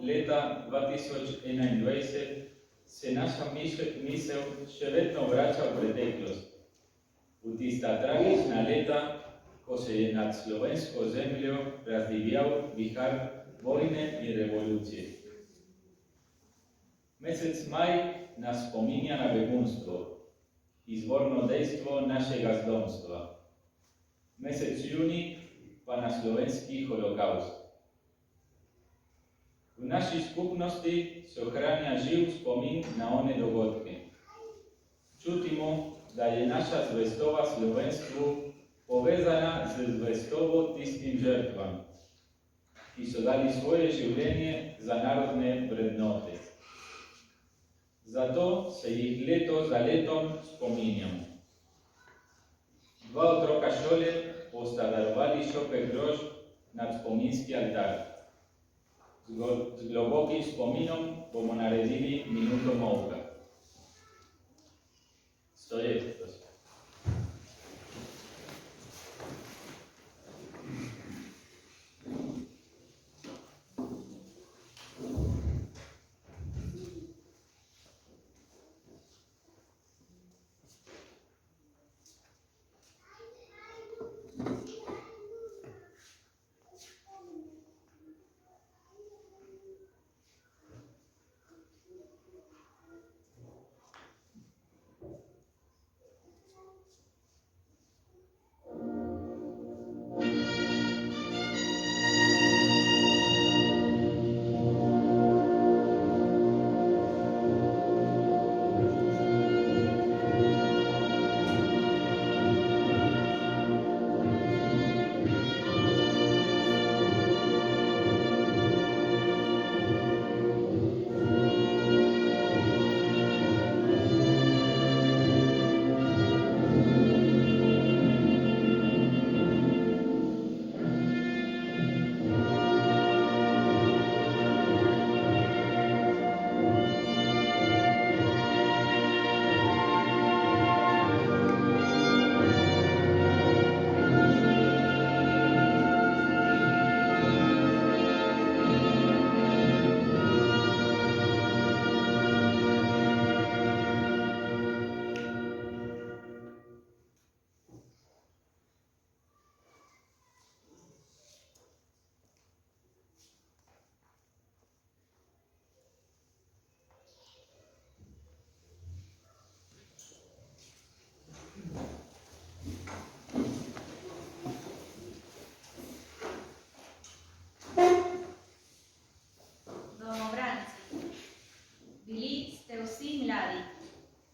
leta 2021 se naša misel še vedno vrača v preteklost. V tista tragična leta, ko se je nad slovensko zemljo razdivjal vihar vojne in revolucije. Mesec maj nas spominja na begunstvo, izvorno dejstvo našega zdomstva. Mesec juni pa na slovenski holokaust. V naši skupnosti se ohranja živ spomin na one dogodke. Čutimo, da je naša zvestova slovenstvu povezana z zvestobo tistim žrtvam, ki so dali svoje življenje za narodne vrednote. Zato se jih leto za letom spominjamo. 2 otroka šole bosta darovali šopek rož nad spominski altar. Z globokim spominom bomo naredili minuto molka. Stoje, prosim.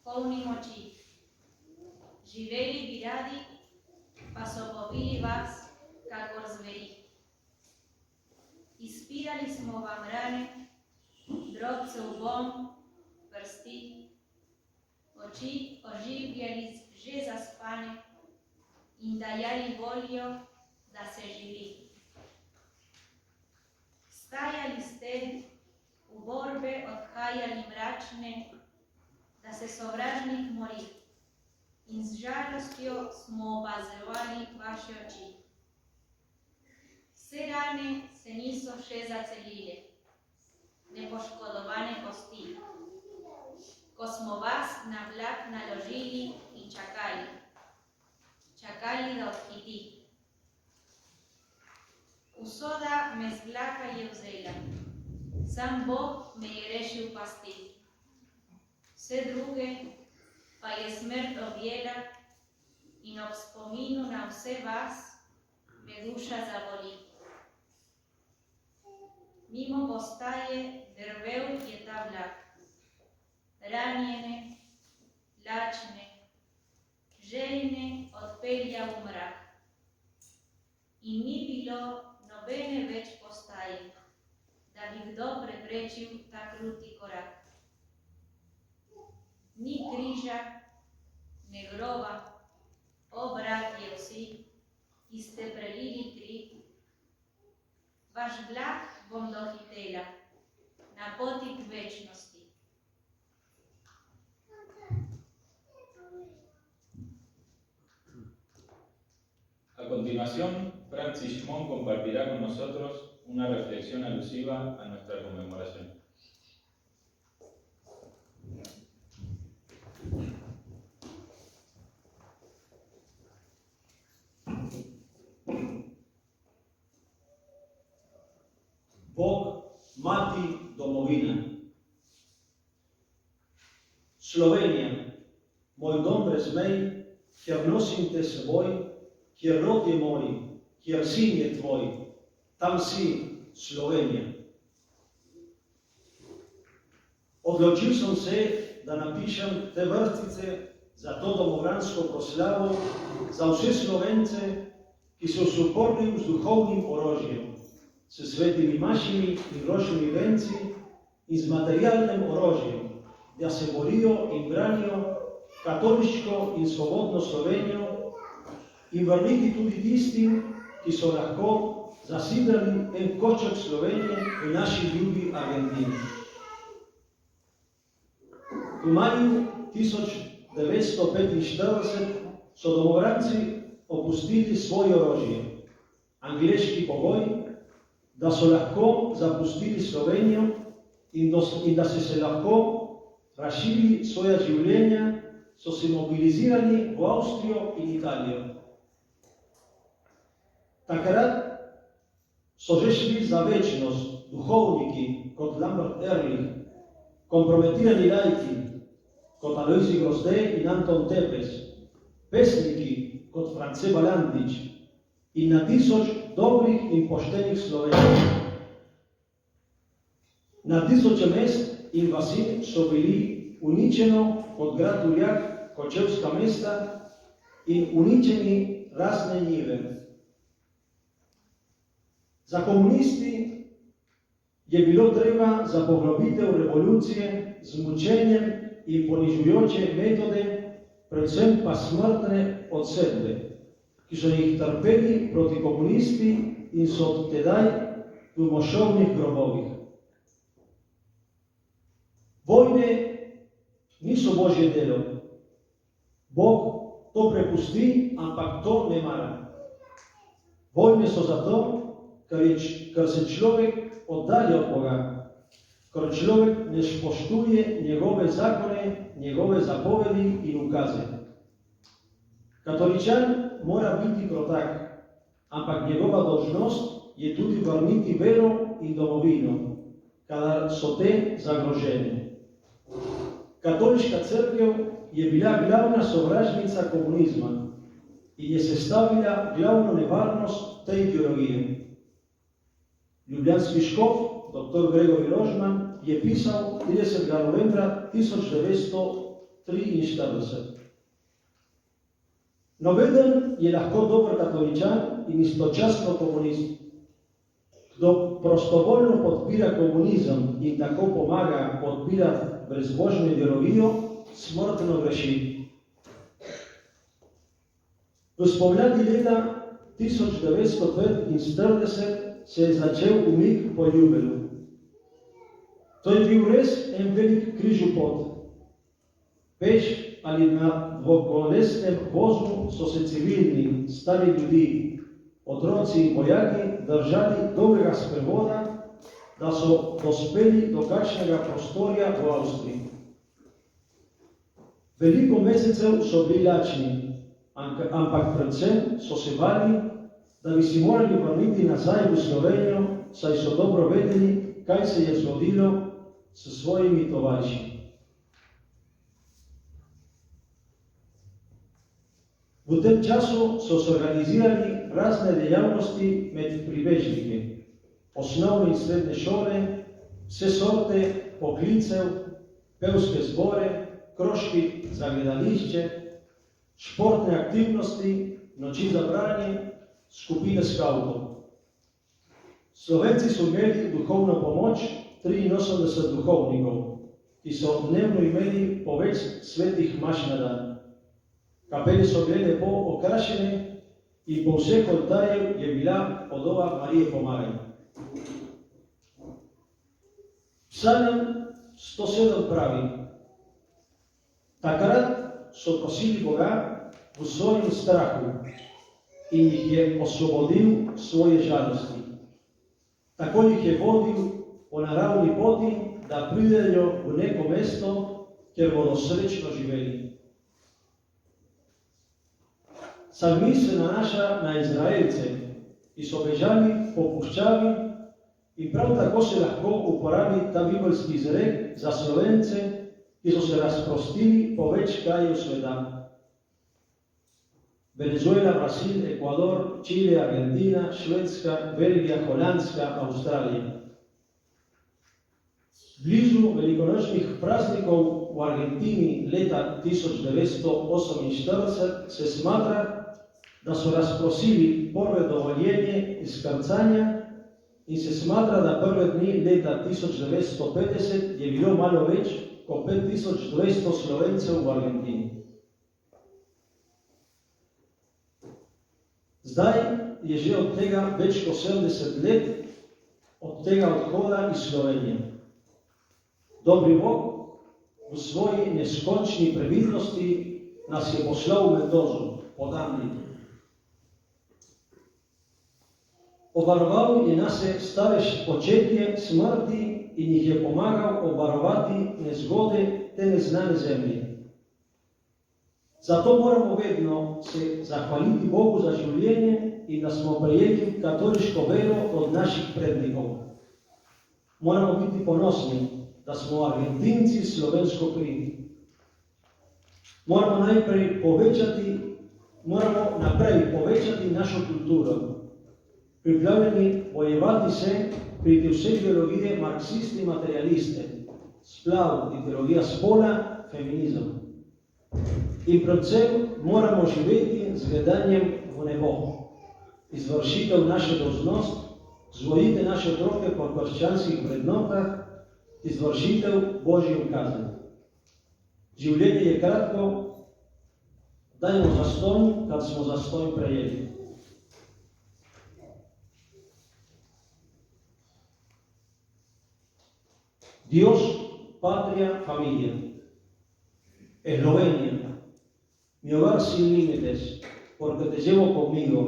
Polni moči. Živeli bi radi, pa so pobili vas, kakor zveri. Izpirali smo vam rane, drobcev bom, prsti, oči oživljali že zaspane in dajali voljo, da se živi. Stajali ste, v borbe odhajali mračne, da se sovražnik mori, in z žalostjo smo opazovali vaše oči. Vse rane se niso še zacelile, nepoškodovane kosti, ko smo vas na vlak naložili in čakali, da odhiti. Usoda me z vlaka je vzela, sam Bog me je rešil pasti. Vse druge pa je smrt objela in ob spominu na vse vas me duša zaboli. Mimo postaje drvel je ta vlak, ranjene, lačne, željne odpelja v mrak. In ni bilo nobene več postaje, da bi kdo preprečil ta kruti korak. Ni križa, ne groba, o bratje vsi, ki ste prelili kri. Vaš vlak bom dohitela na poti k večnosti. A continuación, Francis Mon compartirá con nosotros una reflexión alusiva a nuestra conmemoración. Bog, mati, domovina. Slovenija, moj dom brez mej, kjer nosim te seboj, kjer rod je moj, kjer sin je tvoj, tam si, Slovenija. Odločil sem se, da napišem te vrstice za to domobransko proslavo, za vse Slovence, ki so se uporili z duhovnim orožjem, s svetimi mašimi in ročnimi venci in z materialnim orožjem, da se borijo in branijo katoliško in svobodno Slovenijo in vrniti tudi tistim, ki so lahko zasidrali en košček Slovenije v naši ljubi Argentini. V maju 1945 so domobranci opustili svoje orožje, angleški pogoj, da so lahko zapustili Slovenijo in da so se lahko razširili svoja življenja, so se mobilizirali v Avstrijo in Italijo. Takrat so že šli za večnost duhovniki kot Lambert Ehrlich, kompromitirani laiki kot Alojzij Grozdej in Anton Tepes, pesniki kot France Balandič in na tisoč dobrih in poštenih Slovencev. Na tisoče mest in vasi so bili uničeno kot grad Uljak, kočevska mesta in uničeni razne njive. Za komunisti je bilo treba za poglobitev revolucije z mučenjem in ponižujoče metode, predvsem pa smrtne odsedbe, ki so jih trpeli proti komunisti in so od tedaj v mošovnih grobovih. Vojne niso Božje delo. Bog to prepusti, ampak to ne mara. Vojne so zato, ker se človek oddalja od Boga, ker človek ne spoštuje njegove zakone, njegove zapovedi in ukaze. Katoličan mora biti krotak, ampak njegova dolžnost je tudi vrniti vero in domovino, kadar so te zagrožene. Katoliška cerkev je bila glavna sovražnica komunizma in je sestavila glavno nevarnost te ideologije. Ljubljanski škof, dr. Gregor Rožman, je pisal 30. novembra 1943. Noveden je lahko dober katoličan in istočasno komunist. Kdo prostovoljno podpira komunizem in tako pomaga podpirati brezbožno ideologijo, smrtno greši. V spomladi leta 1945 se je začel umik po Ljubelu. To je bil res en velik križu pot. Peš ali na dvokolesnem vozu so se civilni, stari ljudi, otroci in vojaki držali dolgega sprevoda, da so dospeli do kakšnega prostorja v Avstriji. Veliko mesecev so bili lačni, ampak predvsem so se bali, da bi si morali vrniti nazaj v Slovenijo, saj so dobro vedeli, kaj se je zgodilo s svojimi tovariši. V tem času so se organizirali razne dejavnosti med pribežniki, osnovne in srednje šole, vse sorte poklicev, pevske zbore, krožki za gledališče, športne aktivnosti, noči za branje, skupine skavtov. Slovenci so imeli duhovno pomoč 83 duhovnikov, ki so dnevno imeli po več svetih maš na dan. Kapele so bile lepo okrašene in po vseh oltarjev je bila podoba Marije Pomaganja. Psalm 107 pravi: takrat so prosili Boga v svojem strahu in jih je osvobodil svoje žalosti. Takoli che vodi onarao poti da prideljo u neko mesto, kjer bodo srečno živeli. Psalmist se nanaša na Izraelce, ki so bežali po puščavi, in prav tako se lahko uporabi ta bibelski izrek za Slovence, ki so se razprostili po več krajev sveta. Venezuela, Brasil, Ecuador, Chile, Argentina, Švedska, Belgija, Holandska, Avstralija. Blizu velikonočnih praznikov v Argentini leta 1948 se smatra, da so razprosili prve dovoljenje izkrcanja in se smatra, da prve dni leta 1950 je bilo malo več kot 5200 Slovencev v Argentini. Zdaj je že od tega več kot 70 let od tega odhoda iz Slovenije. Dobri Bog v svoji neskončni previdnosti nas je poslal v Mendozu pod Andiji. Obvaroval je naše stare početje smrti in jih je pomagal obvarovati nezgode te neznane zemlje. Zato moramo vedno se zahvaliti Bogu za življenje in da smo prejeli katoliško vero od naših prednikov. Moramo biti ponosni, da smo Argentinci slovensko kri. Moramo naprej povečati našo kulturo. Pripravljeni bojevati se proti vse ideologije marksisti in materialiste, splav, ideologija spola, feminizem. In predvsem moramo živeti z gledanjem v nebo. Izvršitev naše dolžnost, vzgojiti naše otroke po krščanskih vrednotah, izvršitev Božje ukaze. Življenje je kratko, dajmo zastonj, kad smo zastonj prejeli. Dios, patria, familia. Eslovenia, mi hogar sin límites, porque te llevo conmigo.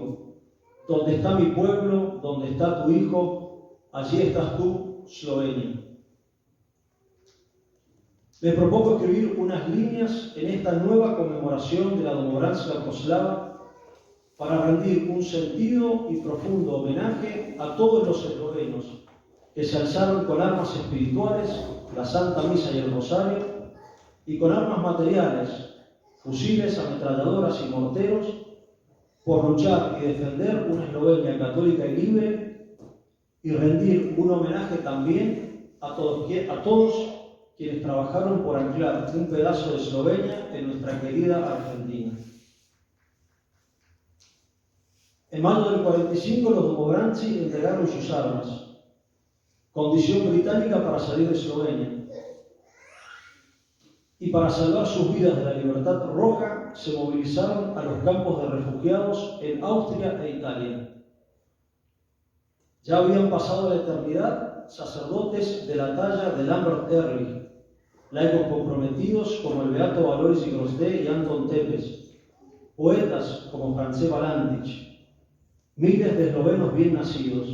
Donde está mi pueblo, donde está tu hijo, allí estás tú, Eslovenia. Me propongo escribir unas líneas en esta nueva conmemoración de la Domobranská Proslava para rendir un sentido y profundo homenaje a todos los eslovenos que se alzaron con armas espirituales, la Santa Misa y el Rosario, y con armas materiales, fusiles, ametralladoras y morteros, por luchar y defender una Eslovenia católica y libre, y rendir un homenaje también a todos quienes trabajaron por anclar un pedazo de Eslovenia en nuestra querida Argentina. En mayo del 45 los Domobranci entregaron sus armas, condición británica para salir de Eslovenia. Y para salvar sus vidas de la libertad roja, se movilizaron a los campos de refugiados en Austria e Italia. Ya habían pasado la eternidad sacerdotes de la talla de Lambert Ehrlich, laicos comprometidos como el beato Alois Grosdé y Anton Tepes, poetas como Francesc Balandic, miles de eslovenos bien nacidos.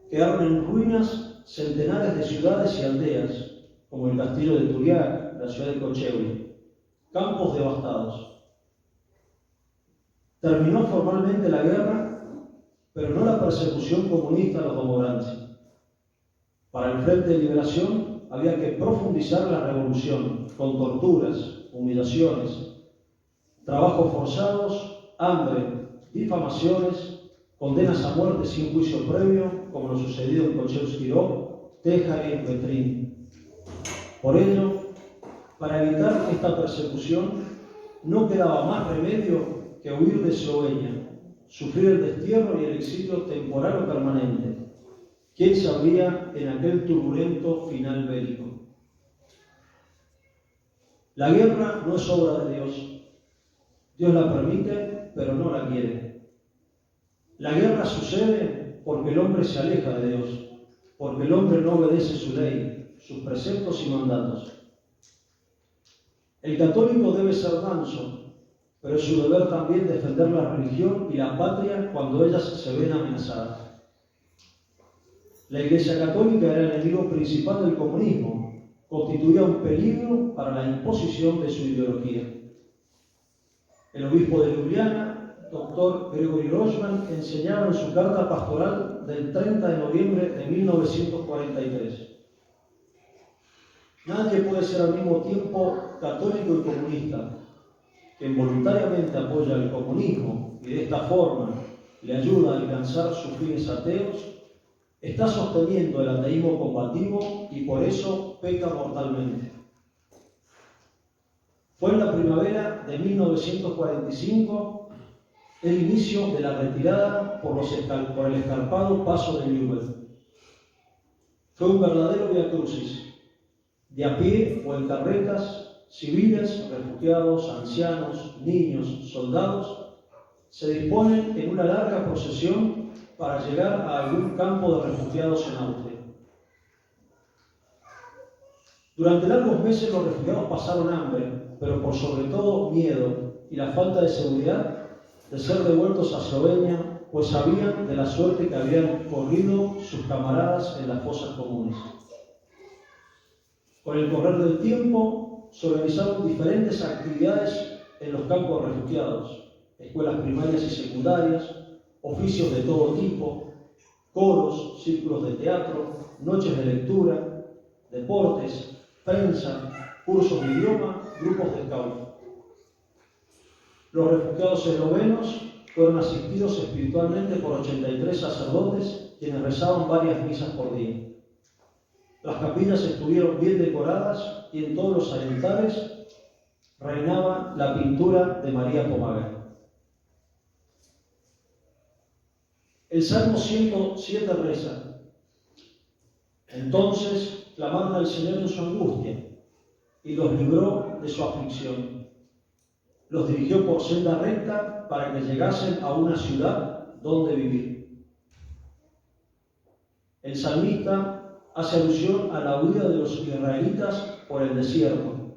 Quedaron en ruinas centenares de ciudades y aldeas, como el castillo de Turiac, la ciudad de Kočevje, campos devastados. Terminó formalmente la guerra, pero no la persecución comunista a los Domobranci. Para el Frente de Liberación había que profundizar la revolución con torturas, humillaciones, trabajos forzados, hambre, difamaciones, condenas a muerte sin juicio previo, como lo sucedido en Kochevský, Teja y Petrín. Por ello, para evitar esta persecución, no quedaba más remedio que huir de Eslovenia, sufrir el destierro y el exilio temporal o permanente. ¿Quién sabría en aquel turbulento final bélico? La guerra no es obra de Dios. Dios la permite, pero no la quiere. La guerra sucede porque el hombre se aleja de Dios, porque el hombre no obedece su ley, sus preceptos y mandatos. El católico debe ser manso, pero es su deber también defender la religión y la patria cuando ellas se ven amenazadas. La Iglesia Católica era el enemigo principal del comunismo, constituía un peligro para la imposición de su ideología. El obispo de Ljubljana, Dr. Gregory Rochman, enseñaba en su carta pastoral del 30 de noviembre de 1943: nadie puede ser al mismo tiempo católico y comunista. Quien voluntariamente apoya el comunismo y de esta forma le ayuda a alcanzar sus fines ateos, está sosteniendo el ateísmo combativo y por eso peca mortalmente. Fue en la primavera de 1945 el inicio de la retirada por el escarpado paso de Ljubelj. Fue un verdadero viacrucis, de a pie o en carretas, civiles, refugiados, ancianos, niños, soldados, se disponen en una larga procesión para llegar a algún campo de refugiados en Austria. Durante largos meses los refugiados pasaron hambre, pero por sobre todo miedo y la falta de seguridad de ser devueltos a Eslovenia, pues sabían de la suerte que habían corrido sus camaradas en las fosas comunes. Con el correr del tiempo, se organizaron diferentes actividades en los campos de refugiados: escuelas primarias y secundarias, oficios de todo tipo, coros, círculos de teatro, noches de lectura, deportes, prensa, cursos de idioma, grupos de scout. Los refugiados eslovenos fueron asistidos espiritualmente por 83 sacerdotes, quienes rezaban varias misas por día. Las capillas estuvieron bien decoradas y en todos los altares reinaba la pintura de María Pomagel. El Salmo 107 reza: entonces clamaron al Señor en su angustia y los libró de su aflicción. Los dirigió por senda recta para que llegasen a una ciudad donde vivir. El salmista hace alusión a la huida de los israelitas por el desierto,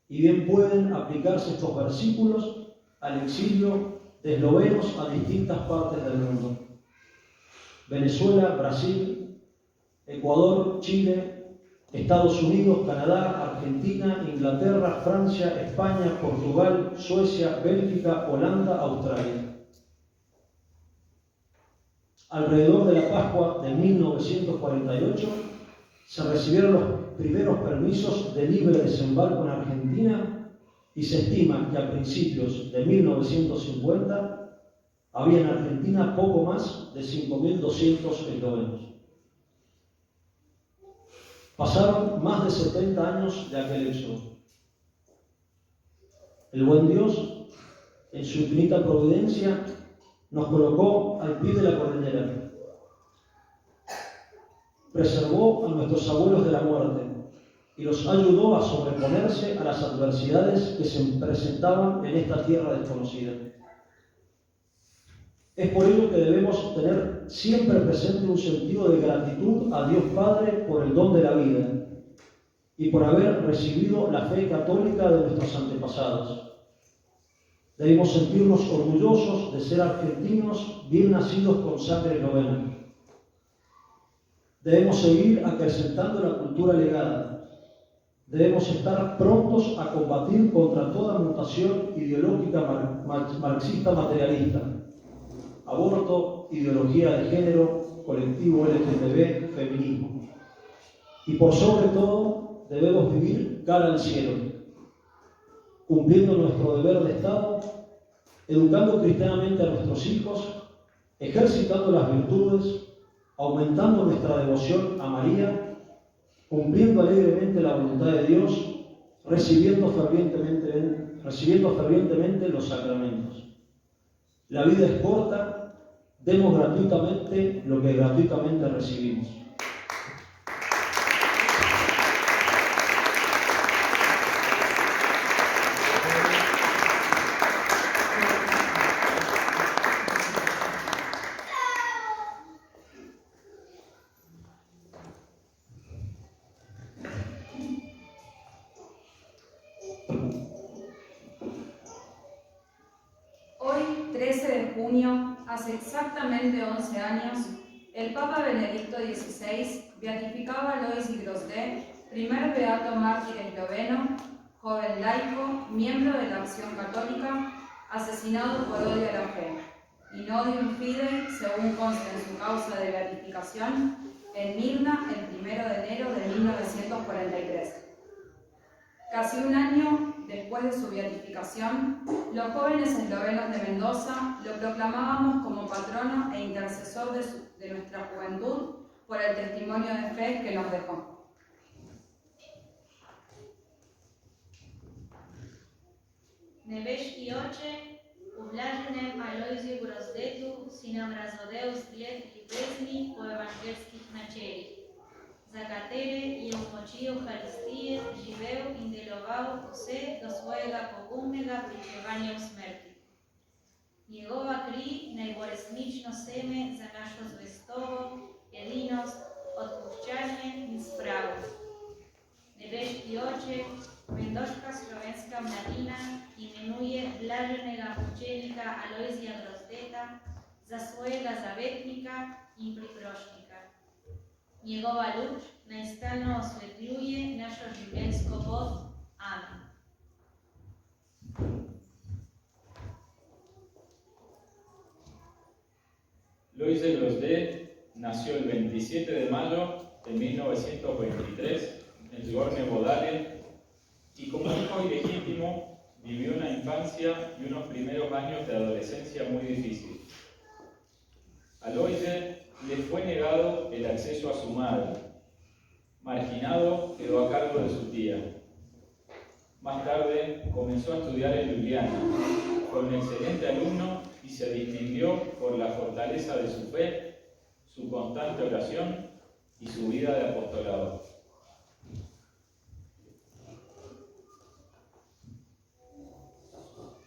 y bien pueden aplicarse estos versículos al exilio de eslovenos a distintas partes del mundo: Venezuela, Brasil, Ecuador, Chile, Estados Unidos, Canadá, Argentina, Inglaterra, Francia, España, Portugal, Suecia, Bélgica, Holanda, Australia. Alrededor de la Pascua de 1948 se recibieron los primeros permisos de libre desembarco en Argentina y se estima que a principios de 1950 había en Argentina poco más de 5.200 eslovenos. Pasaron más de 70 años de aquel éxodo. El buen Dios, en su infinita providencia, nos colocó al pie de la cordillera. Preservó a nuestros abuelos de la muerte y los ayudó a sobreponerse a las adversidades que se presentaban en esta tierra desconocida. Es por ello que debemos tener siempre presente un sentido de gratitud a Dios Padre por el don de la vida y por haber recibido la fe católica de nuestros antepasados. Debemos sentirnos orgullosos de ser argentinos bien nacidos con sangre eslovena. Debemos seguir acrecentando la cultura legada. Debemos estar prontos a combatir contra toda mutación ideológica marxista materialista: aborto, ideología de género, colectivo LGTB, feminismo. Y por sobre todo, debemos vivir cara al cielo, cumpliendo nuestro deber de Estado, educando cristianamente a nuestros hijos, ejercitando las virtudes, aumentando nuestra devoción a María, cumpliendo alegremente la voluntad de Dios, recibiendo fervientemente los sacramentos. La vida es corta, demos gratuitamente lo que gratuitamente recibimos. Hoy, 13 de junio, hace exactamente 11 años, El Papa Benedicto XVI beatificaba a Lois Grosdet, primer beato mártir esloveno, joven laico, miembro de la Acción Católica, asesinado por odio a la fe, in odium fidei, según consta en su causa de beatificación, en Mirna el 1 de enero de 1943. Casi un año después de su beatificación, los jóvenes eslovenos de Mendoza lo proclamábamos como patrono e intercesor de nuestra juventud por el testimonio de fe que nos dejó. Nebeški oče, v blaženem Alojziju Grozdetu si nam razodel zgled ljubezni po evangelskih načelih, za katere je v moči Euharistije živel in deloval vse do svojega pogumnega pričevanja v smrti. Njegova kri naj bo resnično seme za našo zvestobo, edinost, odpuščanje in spravo. Nebeški oče, Mendoška slovenska mladina imenuje blaženega mučenika Alojzija Grozdeta za svojega zavetnika in priprošnika. Njegova luč naj stalno osvetljuje našo življenjsko pot. Amen. Lois de Grosdet nació el 27 de mayo de 1923 en Gorne-Bodalen y como hijo ilegítimo vivió una infancia y unos primeros años de adolescencia muy difícil. A Loise le fue negado el acceso a su madre. Marginado, quedó a cargo de su tía. Más tarde comenzó a estudiar en Ljubljana. Fue un excelente alumno y se distinguió por la fortaleza de su fe, su constante oración y su vida de apostolado.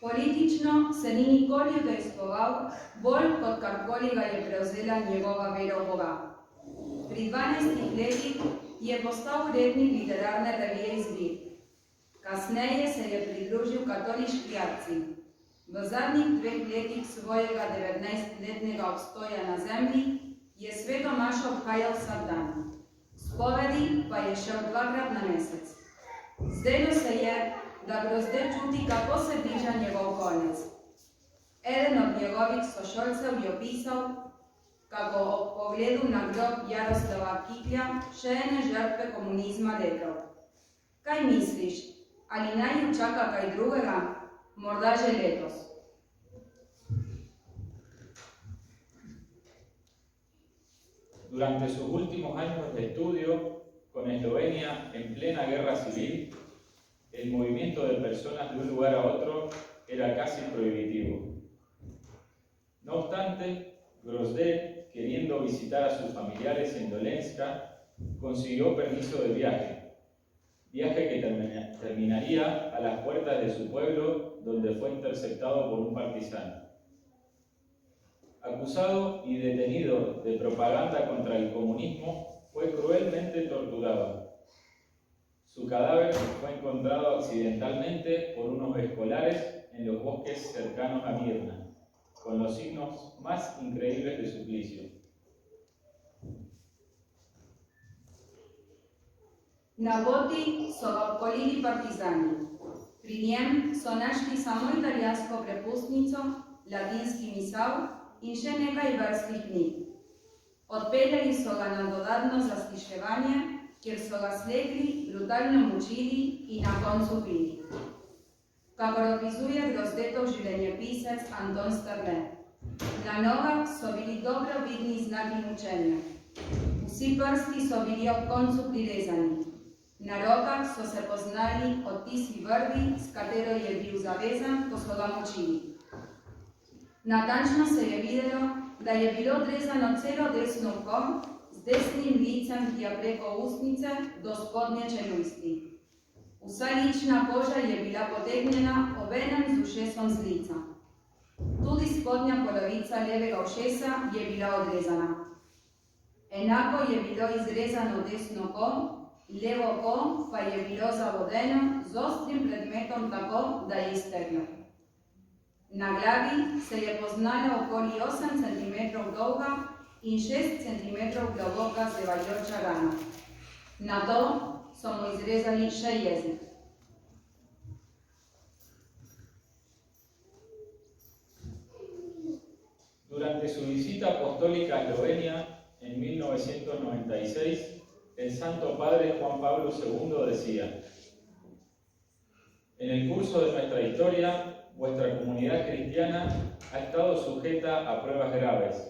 Politično se ni nikoli udejstvoval bolj kot karkoli ga je prevzela njegova veroboga. Pri 12 letih je postal urednik literarne revije Izbir. Kasneje se je pridružil katoliški akciji. V zadnjih 2 letih svojega 19-letnega obstoja na zemlji je sveto mašo obhajal vsak dan. Spovedi pa je šel 2-krat na mesec. Zdelo se je, da Grozdet čuti, kako se bliža njegov konec. Eden od njegovih sošolcev je opisal, kako ob pogledu na grob Jaroslava Kiklja, še ene žrtve komunizma, rekel: "Kaj misliš, ali naj ju čaka kaj drugega? Morda že letos." Durante sus últimos años de estudio con Eslovenia en plena guerra civil, el movimiento de personas de un lugar a otro era casi prohibitivo. No obstante, Grosdet, queriendo visitar a sus familiares en Dolenska, consiguió permiso de viaje que terminaría a las puertas de su pueblo, donde fue interceptado por un partisano. Acusado y detenido de propaganda contra el comunismo, fue cruelmente torturado. Su cadáver fue encontrado accidentalmente por unos escolares en los bosques cercanos a Mirna, con los signos más increíbles de suplicio. Na poti so ga obkolili partizani. Pri njem so našli samo italijansko prepustnico, latinski misal in še nekaj verskih knjig. Odpeljali so ga na dodatno zasliševanje, kjer so ga slekli, brutalno mučili in na koncu ubili. Kakor opisuje Grozdetov življenjepisec Anton Strle. Na nogah so bili dobro vidni znaki mučenja. Vsi prsti so bili ob koncu prirezani. Na rokah so se poznali odtisi vrvi, s katero je bil zavezan, ko so ga mučili. Natančno se je videlo, da je bilo odrezano celo desno oko, z desnim licem tja preko ustnice do spodnje čelusti. Vsa lična koža je bila potegnjena obenem z ušesom z lica. Tudi spodnja polovica levega ušesa je bila odrezana. Enako je bilo izrezano desno oko, levo oko pa je bilo zavodeno z ostrim predmetom tako, da je izteglo. Na glavi se je poznala okoli 8 cm dolga in 6 centimetrów głęboka zbywająca rana. Na to są mu zrezali 6 jezik. Durante su visita apostólica a Eslovenia en 1996, el Santo Padre Juan Pablo II decía: en el curso de nuestra historia, vuestra comunidad cristiana ha estado sujeta a pruebas graves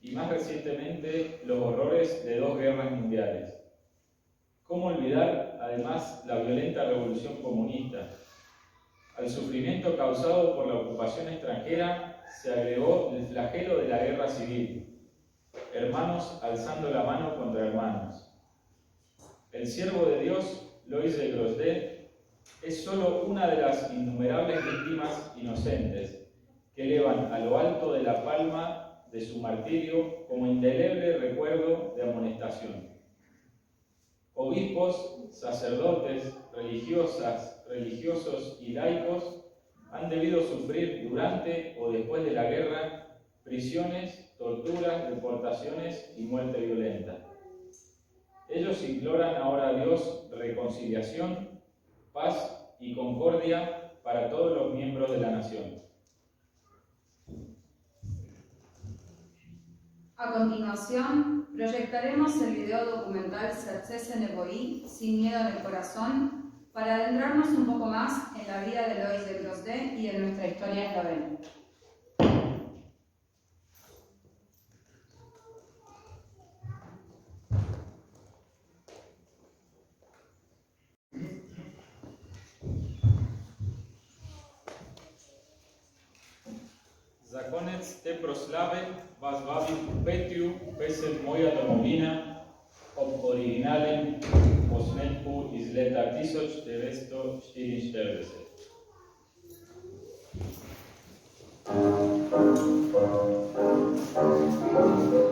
y más recientemente los horrores de 2 guerras mundiales. ¿Cómo olvidar, además, la violenta revolución comunista? Al sufrimiento causado por la ocupación extranjera se agregó el flagelo de la guerra civil, hermanos alzando la mano contra hermanos. El siervo de Dios, Lois de Grosdet, es solo una de las innumerables víctimas inocentes que elevan a lo alto de la palma de su martirio como indeleble recuerdo de amonestación. Obispos, sacerdotes, religiosos y laicos han debido sufrir durante o después de la guerra prisiones, torturas, deportaciones y muerte violenta. Ellos imploran ahora a Dios reconciliación, paz y concordia para todos los miembros de la nación. A continuación, proyectaremos el video documental Sercese Neboi, Sin miedo en el corazón, para adentrarnos un poco más en la vida de Lois de Grosdet y en nuestra historia eslovena. Za konec te proslave vas vabim k petju pesem Moja domovina ob originalnem posnetku iz leta 1944.